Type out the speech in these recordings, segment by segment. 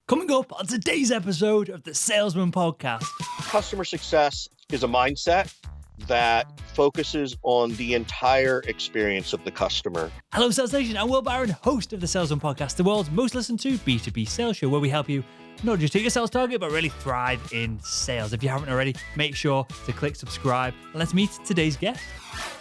Coming up on today's episode of the Salesman Podcast. Customer success is a mindset that focuses on the entire experience of the customer. Hello, Sales Nation. I'm Will Barron, host of the Salesman Podcast, the world's most listened to B2B sales show, where we help you not just hit your sales target, but really thrive in sales. If you haven't already, make sure to click subscribe. And let's meet today's guest.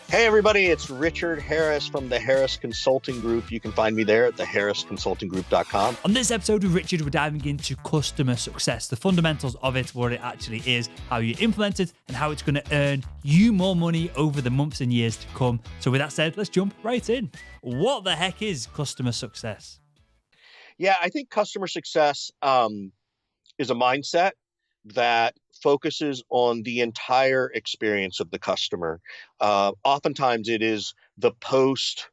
Hey, everybody, it's Richard Harris from the Harris Consulting Group. You can find me there at theharrisconsultinggroup.com. On this episode with Richard, we're diving into customer success, the fundamentals of it, what it actually is, how you implement it, and how it's going to earn you more money over the months and years to come. So with that said, let's jump right in. What the heck is customer success? Yeah, I think customer success is a mindset that focuses on the entire experience of the customer. Oftentimes it is the post-sale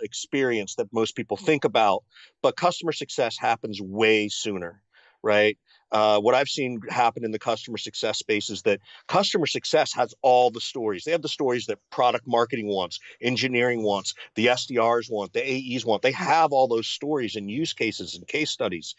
experience that most people think about, but customer success happens way sooner, right? What I've seen happen in the customer success space is that customer success has all the stories. They have the stories that product marketing wants, engineering wants, the SDRs want, the AEs want. They have all those stories and use cases and case studies.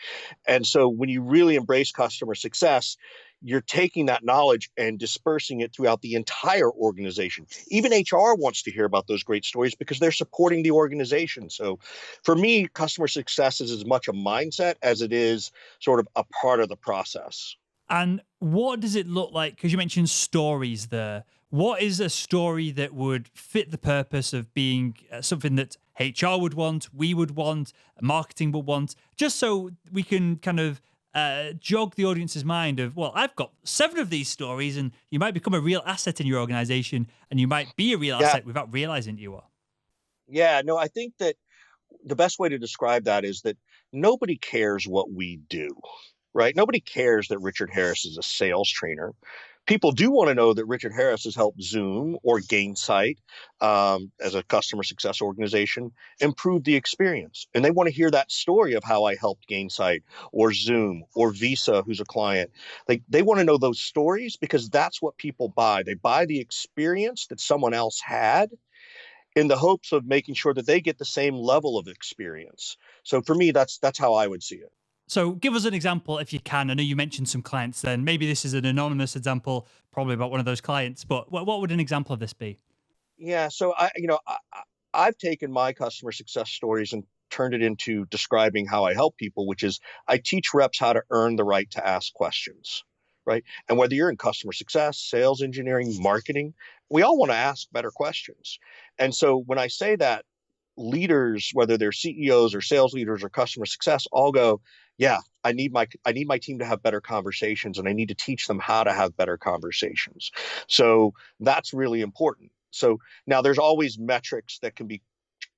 And so when you really embrace customer success, you're taking that knowledge and dispersing it throughout the entire organization. Even HR wants to hear about those great stories because they're supporting the organization. So for me, customer success is as much a mindset as it is sort of a part of the process. And what does it look like? Because you mentioned stories there. What is a story that would fit the purpose of being something that HR would want, we would want, marketing would want, just so we can kind of jog the audience's mind of, well, I've got 7 of these stories, and you might become a real asset in your organization, and you might be a real asset without realizing you are. Yeah, no, I think that the best way to describe that is that nobody cares what we do, right? Nobody cares that Richard Harris is a sales trainer. People do want to know that Richard Harris has helped Zoom or Gainsight as a customer success organization improve the experience. And they want to hear that story of how I helped Gainsight or Zoom or Visa, who's a client. They want to know those stories because that's what people buy. They buy the experience that someone else had in the hopes of making sure that they get the same level of experience. So for me, that's how I would see it. So give us an example if you can. I know you mentioned some clients then. Maybe this is an anonymous example, probably about one of those clients, but what would an example of this be? Yeah, so I've taken my customer success stories and turned it into describing how I help people, which is I teach reps how to earn the right to ask questions, right? And whether you're in customer success, sales engineering, marketing, we all want to ask better questions. And so when I say that, leaders, whether they're CEOs or sales leaders or customer success, all go, yeah, I need my team to have better conversations, and I need to teach them how to have better conversations. So that's really important. So now there's always metrics that can be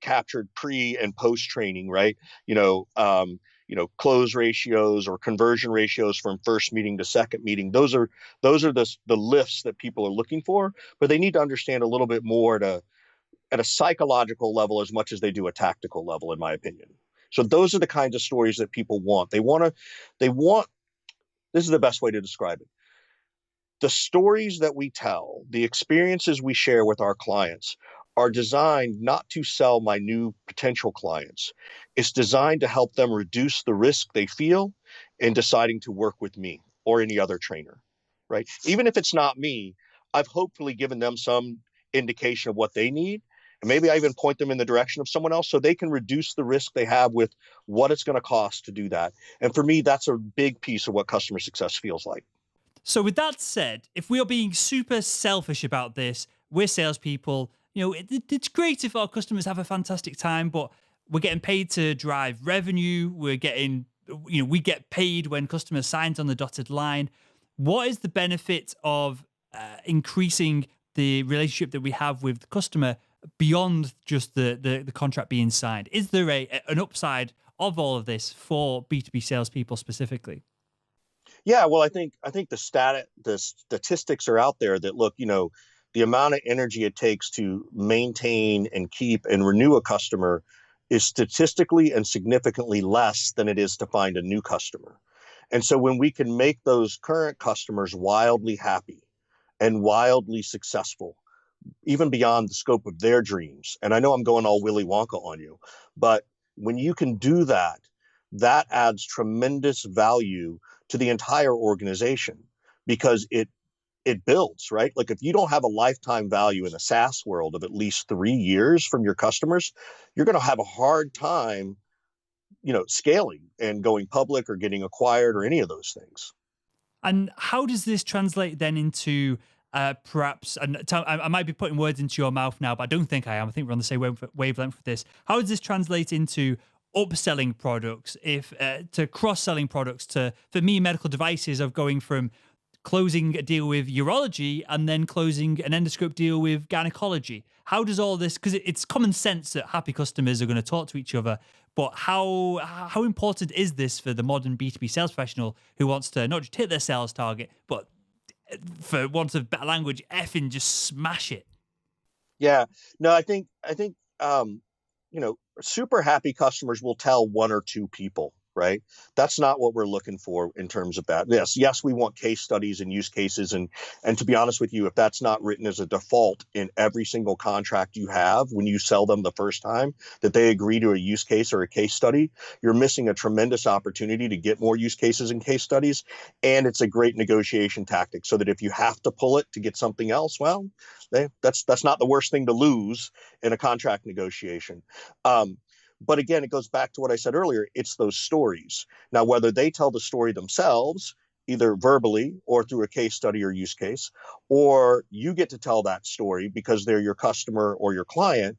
captured pre and post training, right? Close ratios or conversion ratios from first meeting to second meeting. Those are the lifts that people are looking for, but they need to understand a little bit more at a psychological level as much as they do a tactical level, in my opinion. So those are the kinds of stories that people want. They want, this is the best way to describe it. The stories that we tell, the experiences we share with our clients are designed not to sell my new potential clients. It's designed to help them reduce the risk they feel in deciding to work with me or any other trainer, right? Even if it's not me, I've hopefully given them some indication of what they need. And maybe I even point them in the direction of someone else so they can reduce the risk they have with what it's going to cost to do that. And for me, that's a big piece of what customer success feels like. So with that said, if we are being super selfish about this, we're salespeople, it's great if our customers have a fantastic time, but we're getting paid to drive revenue. We get paid when customers signs on the dotted line. What is the benefit of increasing the relationship that we have with the customer beyond just the contract being signed? Is there an upside of all of this for B2B salespeople specifically? Yeah, well, I think the statistics are out there that look, the amount of energy it takes to maintain and keep and renew a customer is statistically and significantly less than it is to find a new customer. And so when we can make those current customers wildly happy and wildly successful, even beyond the scope of their dreams, and I know I'm going all Willy Wonka on you, but when you can do that, that adds tremendous value to the entire organization because it builds, right? Like if you don't have a lifetime value in a SaaS world of at least 3 years from your customers, you're going to have a hard time, scaling and going public or getting acquired or any of those things. And how does this translate then into perhaps, and I might be putting words into your mouth now, but I don't think I am. I think we're on the same wavelength with this. How does this translate into upselling products, to cross-selling products for me, medical devices, of going from closing a deal with urology and then closing an endoscope deal with gynecology? How does all this, because it's common sense that happy customers are going to talk to each other, but how important is this for the modern B2B sales professional who wants to not just hit their sales target, but for want of better language, effing just smash it? Yeah, no, I think super happy customers will tell one or two people, right? That's not what we're looking for in terms of that. Yes, we want case studies and use cases, and to be honest with you, if that's not written as a default in every single contract you have when you sell them the first time, that they agree to a use case or a case study, you're missing a tremendous opportunity to get more use cases and case studies, and it's a great negotiation tactic. So that if you have to pull it to get something else, well, that's not the worst thing to lose in a contract negotiation. But again, it goes back to what I said earlier. It's those stories. Now, whether they tell the story themselves, either verbally or through a case study or use case, or you get to tell that story because they're your customer or your client,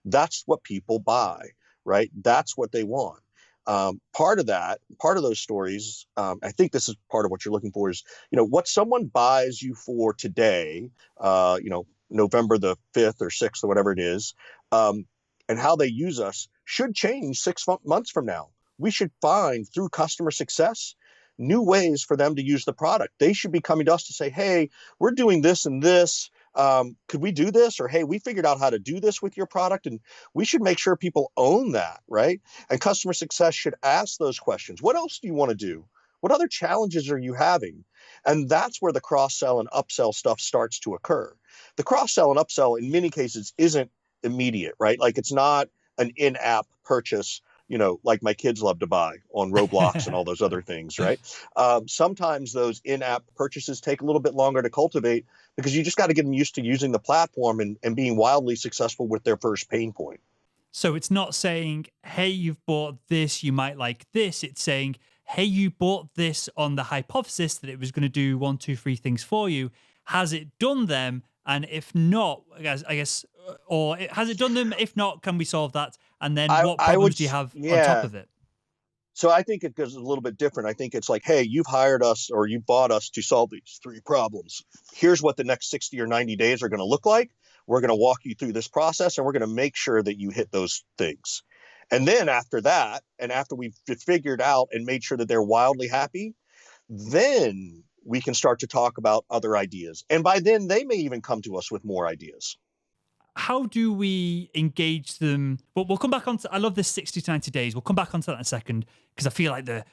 that's what people buy, right? That's what they want. Part of those stories, I think this is part of what you're looking for is, what someone buys you for today, November the 5th or 6th or whatever it is, and how they use us should change 6 months from now. We should find through customer success new ways for them to use the product. They should be coming to us to say, hey, we're doing this and this. Could we do this? Or, hey, we figured out how to do this with your product. And we should make sure people own that, right? And customer success should ask those questions. What else do you want to do? What other challenges are you having? And that's where the cross-sell and upsell stuff starts to occur. The cross-sell and upsell in many cases isn't immediate, right? Like it's not an in-app purchase, like my kids love to buy on Roblox and all those other things, right? Sometimes those in-app purchases take a little bit longer to cultivate because you just got to get them used to using the platform and being wildly successful with their first pain point. So it's not saying, hey, you've bought this, you might like this. It's saying, hey, you bought this on the hypothesis that it was going to do 1, 2, 3 things for you. Has it done them? And if not, I guess, or has it done them? If not, can we solve that? And then what problems do you have on top of it? So I think it goes a little bit different. I think it's like, hey, you've hired us or you bought us to solve these 3 problems. Here's what the next 60 or 90 days are going to look like. We're going to walk you through this process and we're going to make sure that you hit those things. And then after that, and after we've figured out and made sure that they're wildly happy, then we can start to talk about other ideas. And by then they may even come to us with more ideas. How do we engage them? But we'll come back on to, I love this 60 to 90 days. We'll come back onto that in a second because I feel like there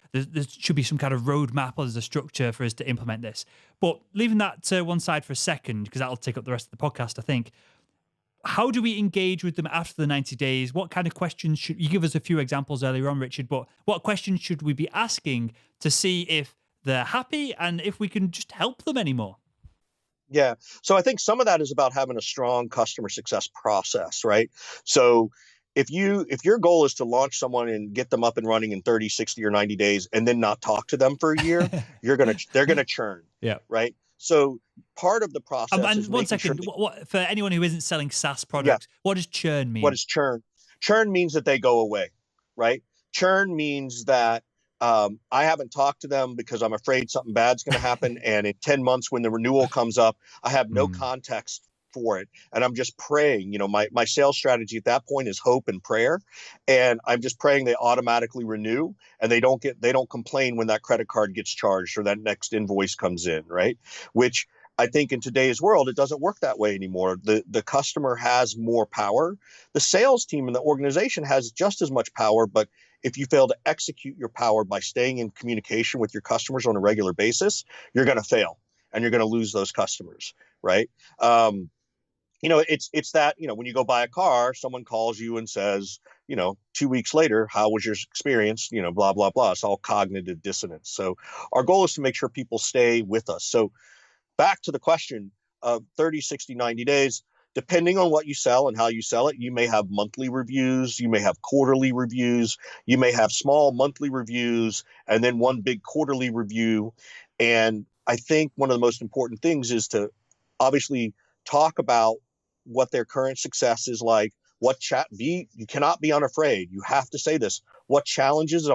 should be some kind of roadmap or there's a structure for us to implement this. But leaving that to one side for a second, because that'll take up the rest of the podcast, I think. How do we engage with them after the 90 days? What kind of questions should you give us a few examples earlier on, Richard? But what questions should we be asking to see if they're happy and if we can just help them anymore? Yeah. So I think some of that is about having a strong customer success process, right? So if your goal is to launch someone and get them up and running in 30, 60 or 90 days and then not talk to them for a year, they're going to churn. Yeah. Right. So part of the process and is 1 second, what, for anyone who isn't selling SaaS products, what does churn mean? What is churn? Churn means that they go away, right? Churn means that I haven't talked to them because I'm afraid something bad's going to happen. And in 10 months, when the renewal comes up, I have no context for it. And I'm just praying, my sales strategy at that point is hope and prayer. And I'm just praying they automatically renew and they don't complain when that credit card gets charged or that next invoice comes in, right? Which I think in today's world, it doesn't work that way anymore. The customer has more power. The sales team in the organization has just as much power, but if you fail to execute your power by staying in communication with your customers on a regular basis, you're going to fail and you're going to lose those customers, right? It's that, when you go buy a car, someone calls you and says, 2 weeks later, how was your experience? Blah, blah, blah. It's all cognitive dissonance. So our goal is to make sure people stay with us. So back to the question of 30, 60, 90 days, depending on what you sell and how you sell it, you may have monthly reviews, you may have quarterly reviews, you may have small monthly reviews, and then one big quarterly review. And I think one of the most important things is to obviously talk about what their current success is like. You cannot be unafraid. You have to say this. What challenges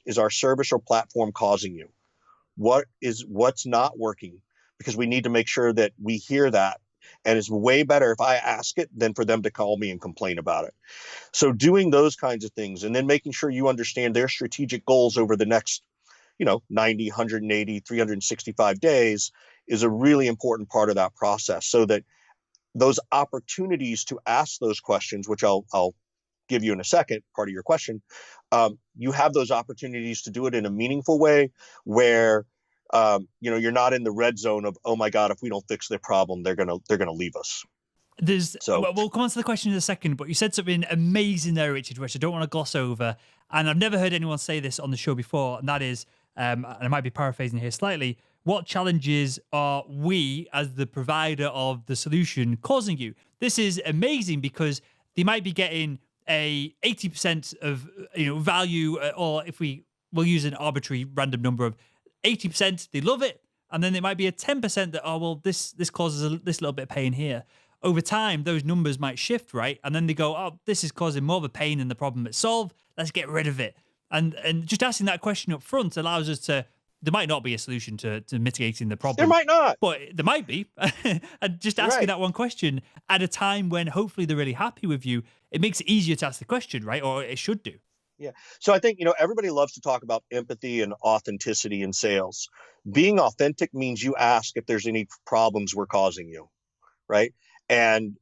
is our service or platform causing you? What's not working? Because we need to make sure that we hear that. And it's way better if I ask it than for them to call me and complain about it. So doing those kinds of things, and then making sure you understand their strategic goals over the next 90, 180, 365 days is a really important part of that process, so that those opportunities to ask those questions, which I'll give you in a second, part of your question, you have those opportunities to do it in a meaningful way where you're not in the red zone of, oh my God, if we don't fix their problem, they're gonna leave us. We'll come on to the question in a second, but you said something amazing there, Richard, which I don't want to gloss over. And I've never heard anyone say this on the show before, and that is, and I might be paraphrasing here slightly, what challenges are we, as the provider of the solution, causing you? This is amazing because they might be getting a 80% of value, or if we'll use an arbitrary random number of 80%, they love it. And then there might be a 10% that, this causes this little bit of pain here. Over time, those numbers might shift, right? And then they go, oh, this is causing more of a pain than the problem it's solved. Let's get rid of it. And just asking that question up front allows us to, there might not be a solution to mitigating the problem. There might not. But there might be. And just asking that one question at a time when hopefully they're really happy with you, it makes it easier to ask the question, right? Or it should do. Yeah. So I think, everybody loves to talk about empathy and authenticity in sales. Being authentic means you ask if there's any problems we're causing you, right? And,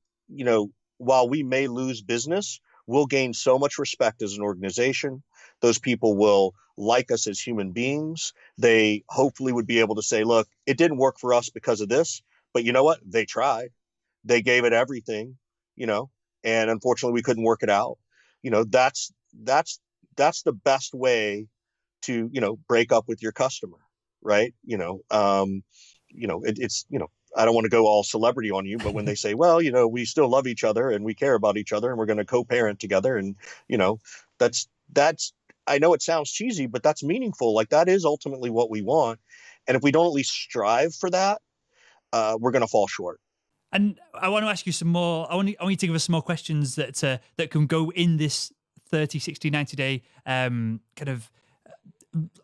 while we may lose business, we'll gain so much respect as an organization. Those people will like us as human beings. They hopefully would be able to say, look, it didn't work for us because of this, but you know what? They tried. They gave it everything, and unfortunately we couldn't work it out. That's the best way to, break up with your customer, right? It's I don't want to go all celebrity on you, but when they say, well, we still love each other and we care about each other and we're going to co-parent together. And, that's, I know it sounds cheesy, but that's meaningful. Like that is ultimately what we want. And if we don't at least strive for that, we're going to fall short. And I want to ask you some more. I want you to give us some more questions that can go in this 30, 60, 90 day kind of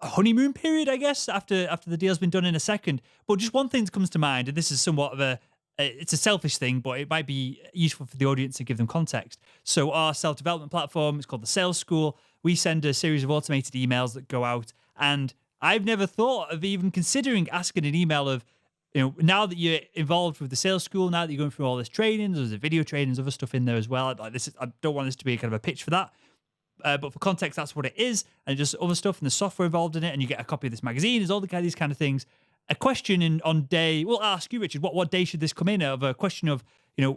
honeymoon period, I guess, after the deal's been done in a second. But just one thing that comes to mind, and this is somewhat of it's a selfish thing, but it might be useful for the audience to give them context. So our self-development platform, it's called the Sales School. We send a series of automated emails that go out, and I've never thought of even considering asking an email of, now that you're involved with the Sales School, now that you're going through all this training, there's a video training, there's other stuff in there as well. I don't want this to be kind of a pitch for that. But for context, that's what it is. And just other stuff and the software involved in it. And you get a copy of this magazine. There's all these kind of things. A question on day, we'll ask you, Richard, what day should this come in of? A question of,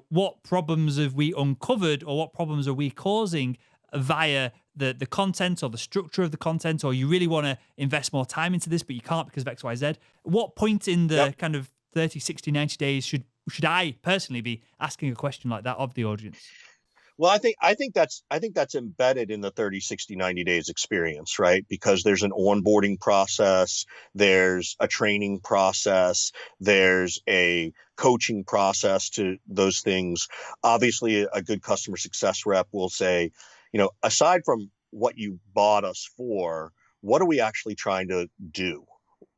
what problems have we uncovered or what problems are we causing via the content or the structure of the content, or you really want to invest more time into this, but you can't because of X, Y, Z. What point in the kind of 30, 60, 90 days should I personally be asking a question like that of the audience? Well, I think that's embedded in the 30, 60, 90 days experience, right? Because there's an onboarding process, there's a training process, there's a coaching process to those things. Obviously, a good customer success rep will say, aside from what you bought us for, what are we actually trying to do?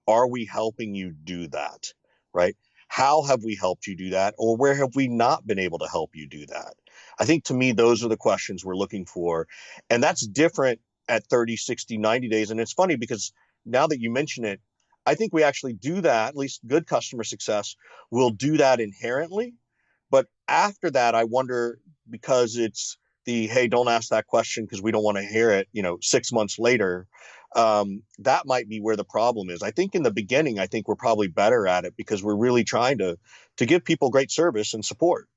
Are we helping you do that, right? How have we helped you do that? Or where have we not been able to help you do that? I think to me, those are the questions we're looking for. And that's different at 30, 60, 90 days. And it's funny because now that you mention it, I think we actually do that, at least good customer success will do that inherently. But after that, I wonder, because it's hey, don't ask that question because we don't want to hear it, 6 months later, that might be where the problem is. I think in the beginning, I think we're probably better at it because we're really trying to give people great service and support.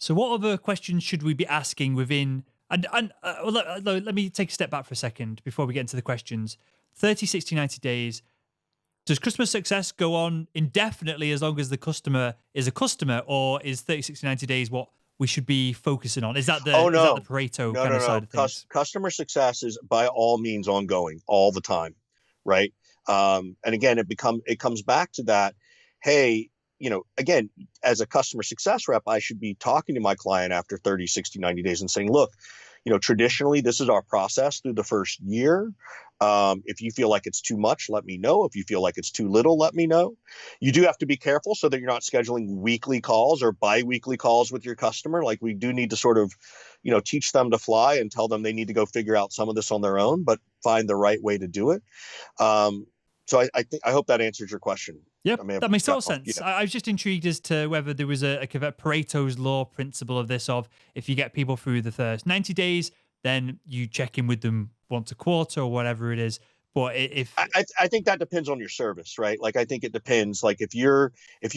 So what other questions should we be asking within Let me take a step back for a second before we get into the questions. 30, 60, 90 days. Does customer success go on indefinitely as long as the customer is a customer, or is 30, 60, 90 days what we should be focusing on? Is that the Oh no, Pareto no, kind no, of side no. of things? Customer success is by all means ongoing, all the time, right? And again, it comes back to that. Hey, again, as a customer success rep, I should be talking to my client after 30, 60, 90 days and saying, look, traditionally, this is our process through the first year. If you feel like it's too much, let me know. If you feel like it's too little, let me know. You do have to be careful so that you're not scheduling weekly calls or bi-weekly calls with your customer. Like, we do need to sort of, teach them to fly and tell them they need to go figure out some of this on their own, but find the right way to do it. So I hope that answers your question. Yep, that makes total sense. Yeah. I was just intrigued as to whether there was a kind of Pareto's law principle of this, of if you get people through the first 90 days, then you check in with them once a quarter or whatever it is. But if I think that depends on your service, right? Like, I think it depends. Like, if you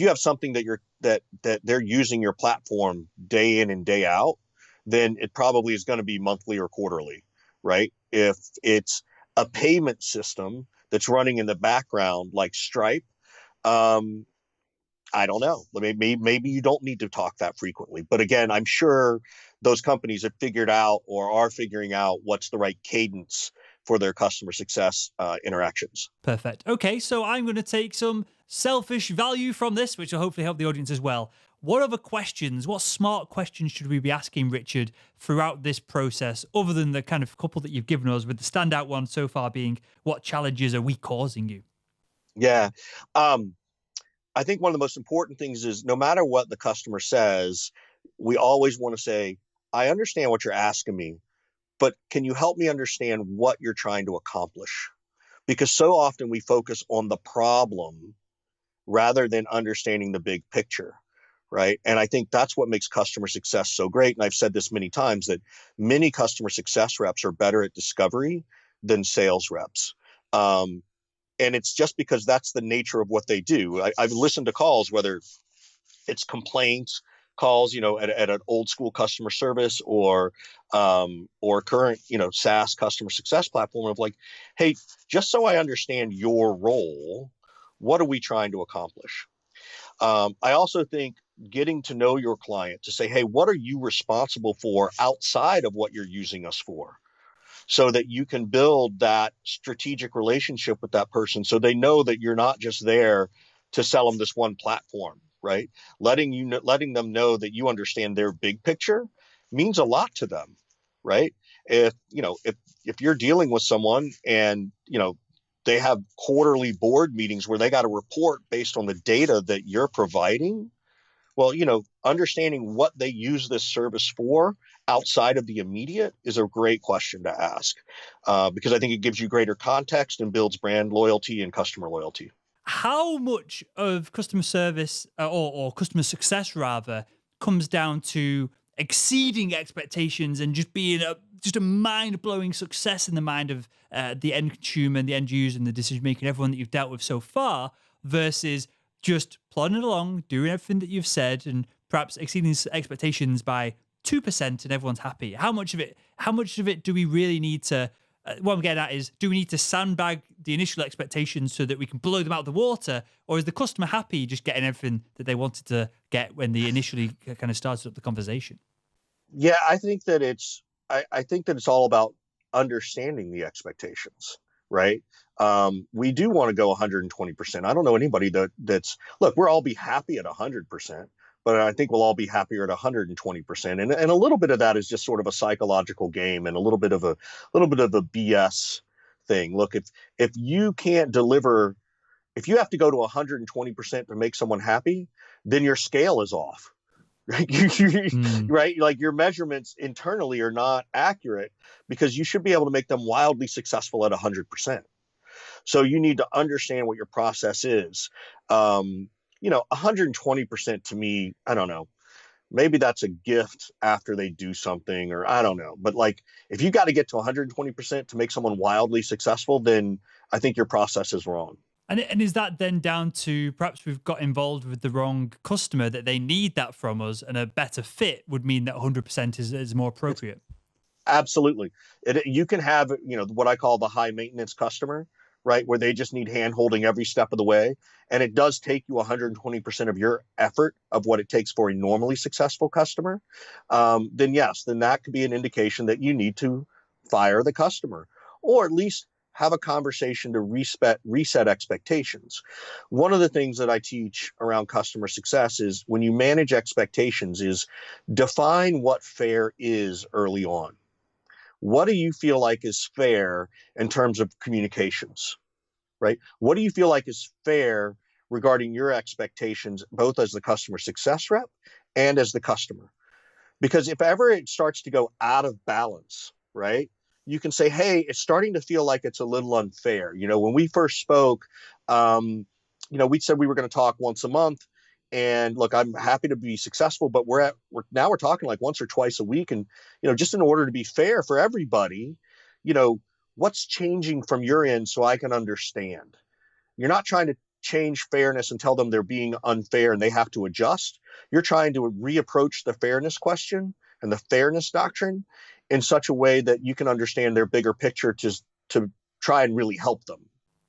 have something that they're using your platform day in and day out, then it probably is going to be monthly or quarterly, right? If it's a payment system that's running in the background like Stripe, I don't know. Maybe you don't need to talk that frequently. But again, I'm sure those companies have figured out or are figuring out what's the right cadence for their customer success interactions. Perfect. Okay, so I'm going to take some selfish value from this, which will hopefully help the audience as well. What other questions, what smart questions should we be asking Richard throughout this process, other than the kind of couple that you've given us, with the standout one so far being, what challenges are we causing you? Yeah. I think one of the most important things is, no matter what the customer says, we always want to say, I understand what you're asking me, but can you help me understand what you're trying to accomplish? Because so often we focus on the problem rather than understanding the big picture, right? And I think that's what makes customer success so great. And I've said this many times, that many customer success reps are better at discovery than sales reps. And it's just because that's the nature of what they do. I've listened to calls, whether it's complaints calls, at an old school customer service or current, SaaS customer success platform, of like, hey, just so I understand your role, what are we trying to accomplish? I also think getting to know your client, to say, hey, what are you responsible for outside of what you're using us for? So that you can build that strategic relationship with that person, so they know that you're not just there to sell them this one platform, right? Letting them know that you understand their big picture means a lot to them, right? If you're dealing with someone and they have quarterly board meetings where they got to report based on the data that you're providing, well, understanding what they use this service for outside of the immediate is a great question to ask, because I think it gives you greater context and builds brand loyalty and customer loyalty. How much of customer service or customer success rather comes down to exceeding expectations and just being just a mind-blowing success in the mind of the end consumer and the end user and the decision maker and everyone that you've dealt with so far, versus just plodding along, doing everything that you've said, and perhaps exceeding expectations by 2% and everyone's happy? How much of it do we really need to, what I'm getting at is, do we need to sandbag the initial expectations so that we can blow them out of the water? Or is the customer happy just getting everything that they wanted to get when they initially kind of started up the conversation? Yeah, I think that it's all about understanding the expectations, right? We do want to go 120%. I don't know anybody that's look, we'll all be happy at 100%, but I think we'll all be happier at 120%. And a little bit of that is just sort of a psychological game and a little bit of a BS thing. Look, if you can't deliver, if you have to go to 120% to make someone happy, then your scale is off. Right? Right? Like, your measurements internally are not accurate, because you should be able to make them wildly successful at 100%. So you need to understand what your process is. 120% to me, I don't know. Maybe that's a gift after they do something, or I don't know. But like, if you got to get to 120% to make someone wildly successful, then I think your process is wrong. And is that then down to perhaps we've got involved with the wrong customer, that they need that from us, and a better fit would mean that 100% is more appropriate? Absolutely. You can have, what I call the high maintenance customer, right? Where they just need hand holding every step of the way. And it does take you 120% of your effort of what it takes for a normally successful customer. Then yes, then that could be an indication that you need to fire the customer, or at least have a conversation to reset expectations. One of the things that I teach around customer success is when you manage expectations is define what fair is early on. What do you feel like is fair in terms of communications, right? What do you feel like is fair regarding your expectations, both as the customer success rep and as the customer? Because if ever it starts to go out of balance, right, you can say, hey, it's starting to feel like it's a little unfair. When we first spoke, we said we were going to talk once a month. And look, I'm happy to be successful, but we're talking like once or twice a week. And, just in order to be fair for everybody, what's changing from your end so I can understand? You're not trying to change fairness and tell them they're being unfair and they have to adjust. You're trying to reapproach the fairness question and the fairness doctrine in such a way that you can understand their bigger picture to try and really help them.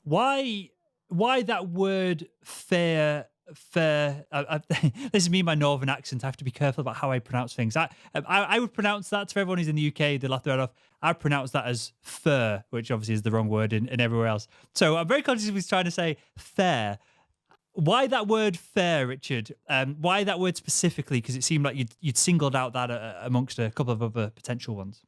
Why that word fair? This is me, my northern accent. I have to be careful about how I pronounce things. I would pronounce that, to everyone who's in the UK, they'll laugh their head off. I pronounce that as fair, which obviously is the wrong word in everywhere else. So I'm very conscious of trying to say fair. Why that word fair, Richard? Why that word specifically? Because it seemed like you'd singled out that amongst a couple of other potential ones.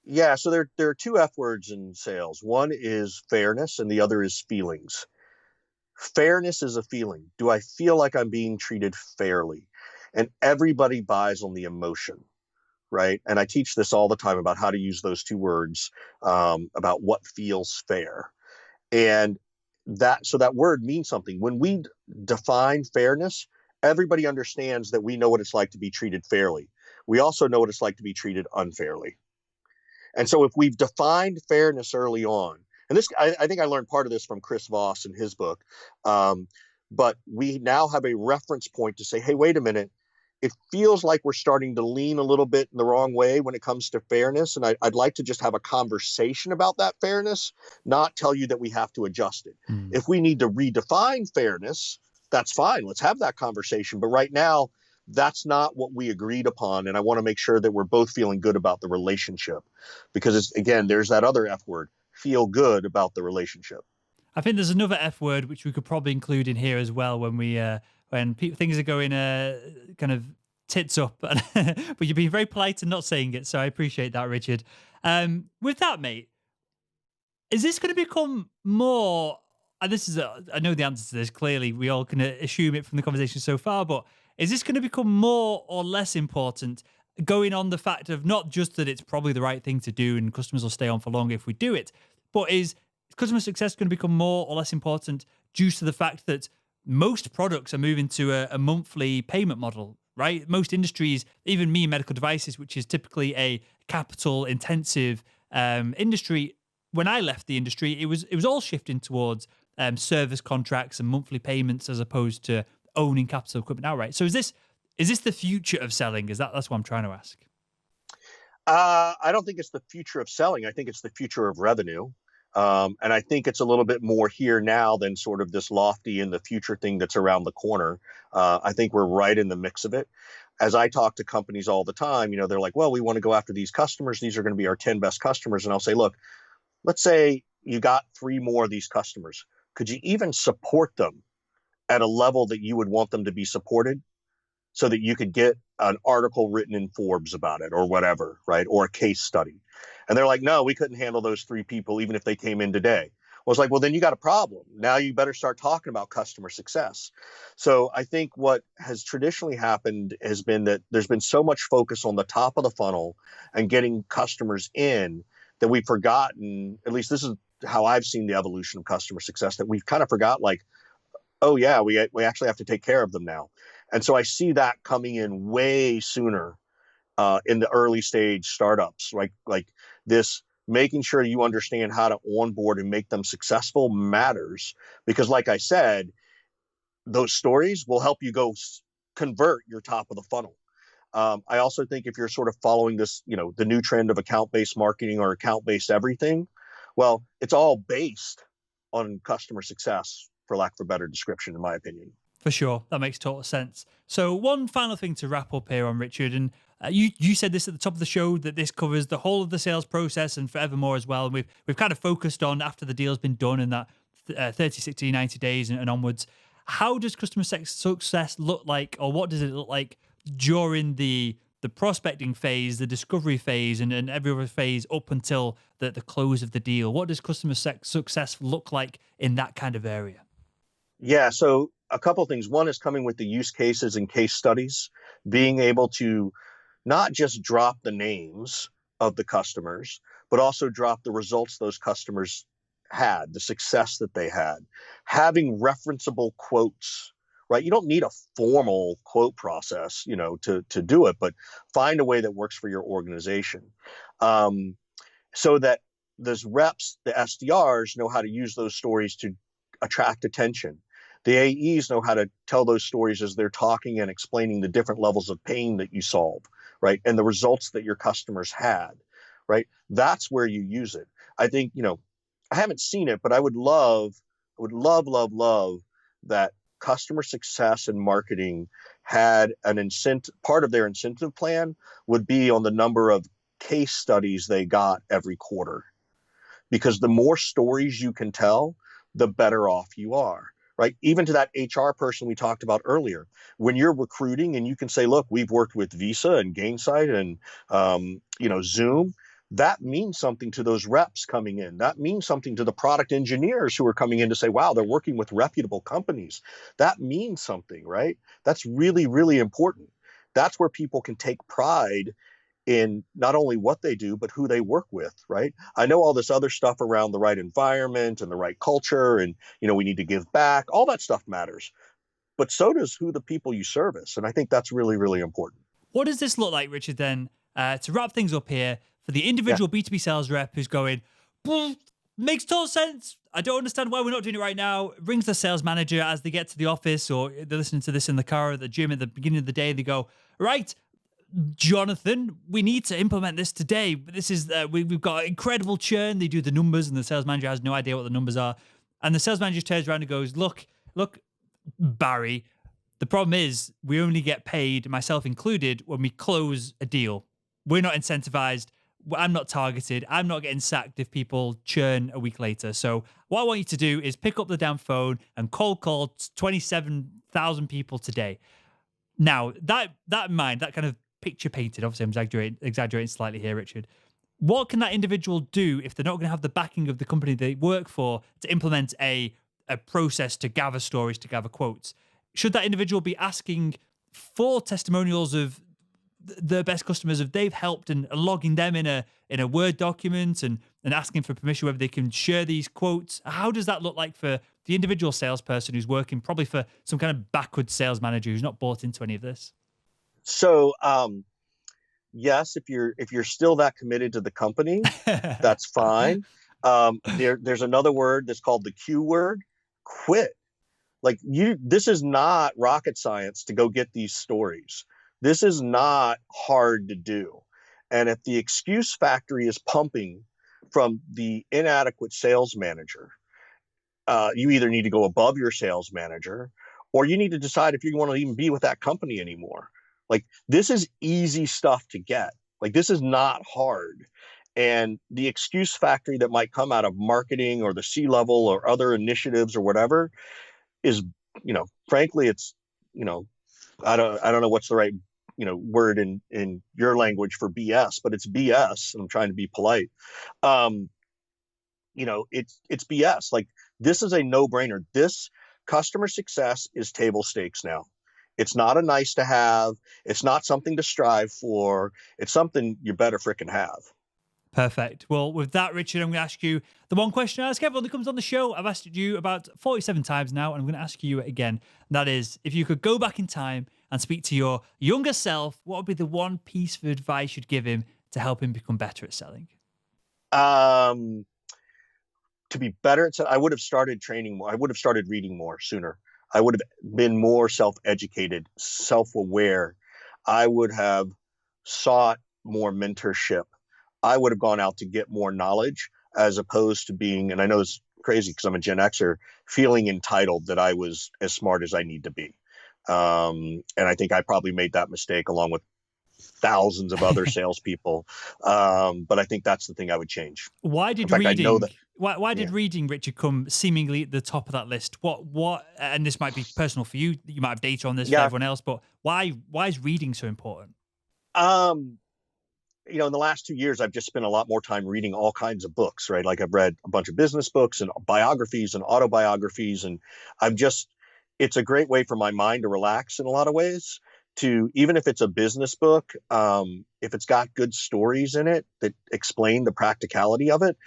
Yeah, so there are two F words in sales. One is fairness and the other is feelings. Fairness is a feeling. Do I feel like I'm being treated fairly? And everybody buys on the emotion, right? And I teach this all the time about how to use those two words, about what feels fair. And that word means something. When we define fairness, everybody understands that we know what it's like to be treated fairly. We also know what it's like to be treated unfairly. And so if we've defined fairness early on, and this, I think I learned part of this from Chris Voss in his book, but we now have a reference point to say, hey, wait a minute, it feels like we're starting to lean a little bit in the wrong way when it comes to fairness. And I'd like to just have a conversation about that fairness, not tell you that we have to adjust it. If we need to redefine fairness, that's fine. Let's have that conversation. But right now, that's not what we agreed upon. And I want to make sure that we're both feeling good about the relationship, because again, there's that other F word, feel good about the relationship. I think there's another F word which we could probably include in here as well when things are going kind of tits up, but you're being very polite and not saying it, so I appreciate that, Richard. With that, mate, is this going to become more? And this is, I know the answer to this. Clearly, we all can assume it from the conversation so far, but is this going to become more or less important? Going on the fact of not just that it's probably the right thing to do and customers will stay on for long if we do it, but is customer success going to become more or less important due to the fact that most products are moving to a monthly payment model, right? Most industries, even me, medical devices, which is typically a capital intensive industry, when I left the industry, it was all shifting towards service contracts and monthly payments as opposed to owning capital equipment outright. So is this the future of selling? That's what I'm trying to ask. I don't think it's the future of selling. I think it's the future of revenue. And I think it's a little bit more here now than sort of this lofty in the future thing that's around the corner. I think we're right in the mix of it. As I talk to companies all the time, they're like, well, we want to go after these customers. These are going to be our 10 best customers. And I'll say, look, let's say you got 3 more of these customers. Could you even support them at a level that you would want them to be supported so that you could get an article written in Forbes about it or whatever, right? Or a case study. And they're like, no, we couldn't handle those 3 people, even if they came in today. Well, it's like, well, then you got a problem. Now you better start talking about customer success. So I think what has traditionally happened has been that there's been so much focus on the top of the funnel and getting customers in that we've forgotten, at least this is how I've seen the evolution of customer success, that we've kind of forgot, like, oh yeah, we actually have to take care of them now. And so I see that coming in way sooner in the early stage startups, like this, making sure you understand how to onboard and make them successful matters. Because like I said, those stories will help you go convert your top of the funnel. I also think if you're sort of following this, the new trend of account-based marketing or account-based everything, well, it's all based on customer success, for lack of a better description, in my opinion. For sure. That makes total sense. So one final thing to wrap up here on, Richard, and you said this at the top of the show, that this covers the whole of the sales process and forevermore as well. And we've kind of focused on after the deal's been done in that 30, 60, 90 days and onwards. How does customer success look like, or what does it look like during the prospecting phase, the discovery phase, and every other phase up until the close of the deal? What does customer success look like in that kind of area? Yeah, so a couple of things. One is coming with the use cases and case studies, being able to not just drop the names of the customers, but also drop the results those customers had, the success that they had, having referenceable quotes, right? You don't need a formal quote process, to do it, but find a way that works for your organization, so that those reps, the SDRs, know how to use those stories to attract attention. The AEs know how to tell those stories as they're talking and explaining the different levels of pain that you solve, right? And the results that your customers had, right? That's where you use it. I think, I haven't seen it, but I would love that customer success and marketing had an incentive. Part of their incentive plan would be on the number of case studies they got every quarter, because the more stories you can tell, the better off you are. Right? Even to that HR person we talked about earlier, when you're recruiting and you can say, look, we've worked with Visa and Gainsight and, Zoom, that means something to those reps coming in. That means something to the product engineers who are coming in to say, wow, they're working with reputable companies. That means something, right? That's really, really important. That's where people can take pride in not only what they do, but who they work with, right? I know all this other stuff around the right environment and the right culture, and, we need to give back. All that stuff matters, but so does who the people you service. And I think that's really, really important. What does this look like, Richard, then, to wrap things up here, for the individual B2B sales rep who's going, makes total sense. I don't understand why we're not doing it right now. Rings the sales manager as they get to the office, or they're listening to this in the car or at the gym at the beginning of the day. They go, right, Jonathan, we need to implement this today. This is we've got incredible churn. They do the numbers, and the sales manager has no idea what the numbers are. And the sales manager turns around and goes, look, Barry, the problem is we only get paid, myself included, when we close a deal. We're not incentivized. I'm not targeted. I'm not getting sacked if people churn a week later. So what I want you to do is pick up the damn phone and cold call 27,000 people today. Now, that in mind, that kind of picture painted, obviously I'm exaggerating slightly here, Richard. What can that individual do if they're not going to have the backing of the company they work for to implement a process to gather stories, to gather quotes? Should that individual be asking for testimonials of the best customers if they've helped, and logging them in a Word document and asking for permission whether they can share these quotes? How does that look like for the individual salesperson who's working probably for some kind of backward sales manager who's not bought into any of this? So, yes, if you're still that committed to the company, that's fine. There's another word that's called the Q word: quit. Like this is not rocket science to go get these stories. This is not hard to do. And if the excuse factory is pumping from the inadequate sales manager, you either need to go above your sales manager, or you need to decide if you want to even be with that company anymore. Like, this is easy stuff to get. Like, this is not hard. And the excuse factory that might come out of marketing or the C-level or other initiatives or whatever is, frankly, it's, I don't know what's the right, word in your language for BS, but it's BS. And I'm trying to be polite. It's BS. Like, this is a no-brainer. This customer success is table stakes now. It's not a nice to have. It's not something to strive for. It's something you better frickin' have. Perfect. Well, with that, Richard, I'm going to ask you the one question I ask everyone that comes on the show. I've asked you about 47 times now, and I'm going to ask you it again. And that is, if you could go back in time and speak to your younger self, what would be the one piece of advice you'd give him to help him become better at selling? To be better at selling, I would have started training more. I would have started reading more sooner. I would have been more self-educated, self-aware. I would have sought more mentorship. I would have gone out to get more knowledge as opposed to being, and I know it's crazy because I'm a Gen Xer, feeling entitled that I was as smart as I need to be. And I think I probably made that mistake along with thousands of other salespeople. But I think that's the thing I would change. Why did In fact, reading? I know that. Why did reading, Richard, come seemingly at the top of that list? What? And this might be personal for you. You might have data on this for Yeah. everyone else, but why is reading so important? In the last 2 years, I've just spent a lot more time reading all kinds of books, right? Like I've read a bunch of business books and biographies and autobiographies. And it's a great way for my mind to relax in a lot of ways. Even if it's a business book, if it's got good stories in it that explain the practicality of it,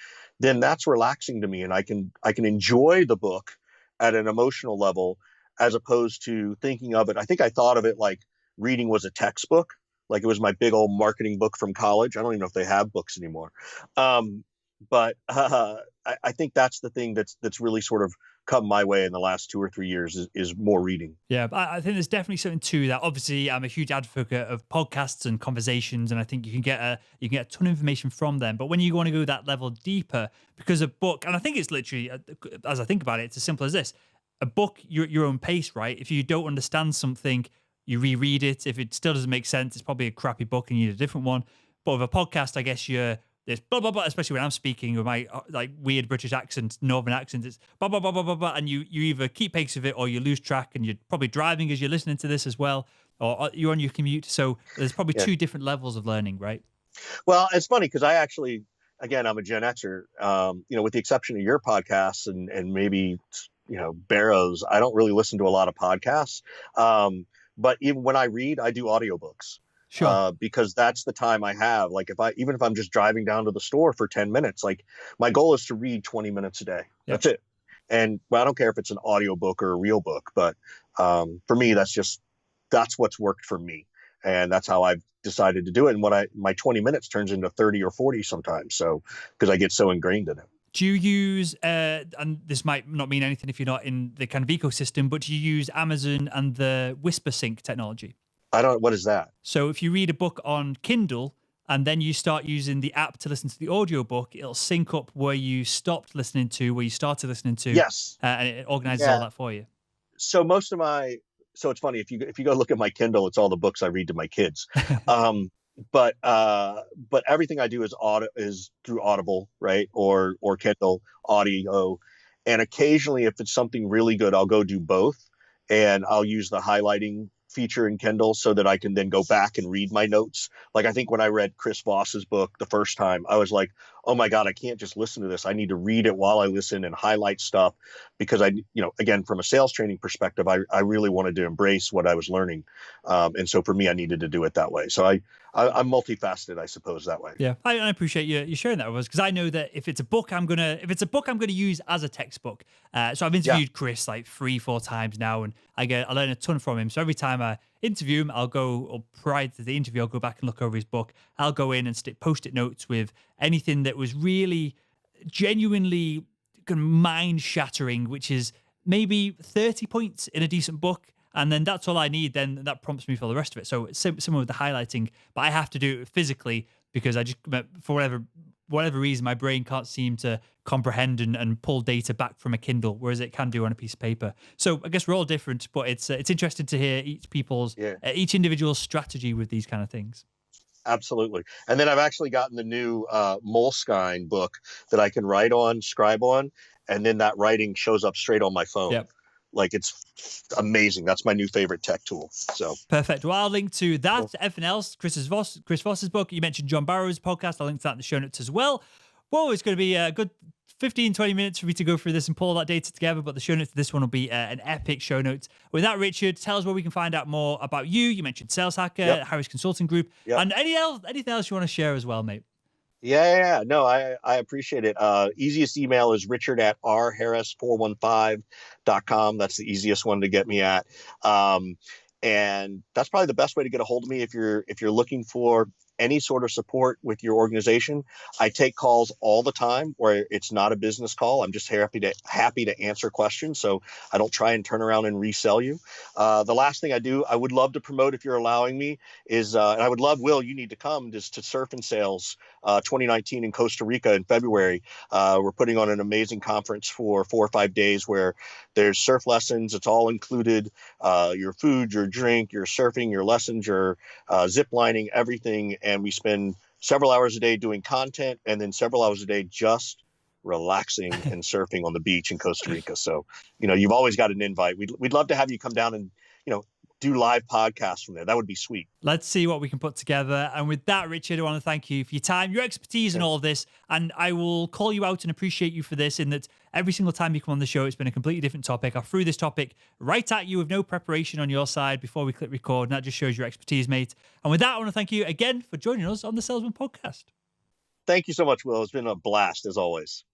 then that's relaxing to me. And I can enjoy the book at an emotional level as opposed to thinking of it. I think I thought of it like reading was a textbook. Like it was my big old marketing book from college. I don't even know if they have books anymore. But I think that's the thing that's really sort of come my way in the last 2 or 3 years is more reading. Yeah, I think there's definitely something to that. Obviously, I'm a huge advocate of podcasts and conversations, and I think you can get a ton of information from them. But when you want to go that level deeper, because a book, and I think it's literally, as I think about it, it's as simple as this: a book, your own pace, right? If you don't understand something, you reread it. If it still doesn't make sense, it's probably a crappy book and you need a different one. But with a podcast, I guess there's blah, blah, blah, especially when I'm speaking with my like weird British accent, Northern accent, it's blah, blah, blah, blah, blah, blah. And you either keep pace of it or you lose track, and you're probably driving as you're listening to this as well, or you're on your commute. So there's probably two different levels of learning, right? Well, it's funny because again, I'm a Gen Xer, with the exception of your podcasts and maybe, Barrow's, I don't really listen to a lot of podcasts. But even when I read, I do audiobooks. Sure. Because that's the time I have. Like even if I'm just driving down to the store for 10 minutes, like my goal is to read 20 minutes a day. Yep. That's it. And I don't care if it's an audiobook or a real book, but for me, that's what's worked for me. And that's how I've decided to do it. And my 20 minutes turns into 30 or 40 sometimes. So, because I get so ingrained in it. Do you use, and this might not mean anything if you're not in the kind of ecosystem, but do you use Amazon and the Whispersync technology? What is that? So if you read a book on Kindle and then you start using the app to listen to the audiobook, it'll sync up where you stopped listening to, where you started listening to. Yes. And it organizes all that for you. So so it's funny, if you go look at my Kindle, it's all the books I read to my kids. But everything I do is through Audible, right? Or Kindle audio. And occasionally, if it's something really good, I'll go do both, and I'll use the highlighting feature in Kindle so that I can then go back and read my notes. Like I think when I read Chris Voss's book the first time, I was like, oh my God, I can't just listen to this. I need to read it while I listen and highlight stuff because again, from a sales training perspective, I really wanted to embrace what I was learning. And so for me, I needed to do it that way. So I'm multifaceted, I suppose, that way. Yeah, I appreciate you sharing that with us, because I know that if it's a book I'm gonna use as a textbook. So I've interviewed Chris like 3-4 times now, and I learn a ton from him. So every time I interview him, or prior to the interview, I'll go back and look over his book. I'll go in and stick post-it notes with anything that was really genuinely mind-shattering, which is maybe 30 points in a decent book. And then that's all I need. Then that prompts me for the rest of it. So it's similar with the highlighting, but I have to do it physically because I just, for whatever reason, my brain can't seem to comprehend and pull data back from a Kindle, whereas it can do on a piece of paper. So I guess we're all different, but it's interesting to hear each individual's strategy with these kind of things. Absolutely. And then I've actually gotten the new Moleskine book that I can scribe on, and then that writing shows up straight on my phone. Yep. Like, it's amazing. That's my new favorite tech tool. So perfect. Well, I'll link to that. Cool. Everything else, Chris Voss's book. You mentioned John Barrow's podcast. I'll link to that in the show notes as well. Whoa, it's going to be a good 15-20 minutes for me to go through this and pull all that data together, but the show notes for this one will be an epic show notes. With that, Richard, tell us where we can find out more about you. You mentioned Sales Hacker, Harris Consulting Group, and anything else you want to share as well, mate. Yeah. No, I appreciate it. Easiest email is richard@rharris415.com. That's the easiest one to get me at. And that's probably the best way to get a hold of me if you're looking for any sort of support with your organization. I take calls all the time where it's not a business call. I'm just happy to answer questions. So I don't try and turn around and resell you. The last thing I would love to promote, if you're allowing me, is, and I would love, Will, you need to come to Surf and Sales 2019 in Costa Rica in February. We're putting on an amazing conference for 4 or 5 days where there's surf lessons. It's all included. Your food, your drink, your surfing, your lessons, your zip lining, everything. And we spend several hours a day doing content and then several hours a day just relaxing and surfing on the beach in Costa Rica. So, you've always got an invite. We'd love to have you come down and, do live podcasts from there. That would be sweet. Let's see what we can put together. And with that, Richard, I want to thank you for your time, your expertise in all of this. And I will call you out and appreciate you for this, in that every single time you come on the show, it's been a completely different topic. I threw this topic right at you with no preparation on your side before we click record. And that just shows your expertise, mate. And with that, I want to thank you again for joining us on the Salesman Podcast. Thank you so much, Will. It's been a blast as always.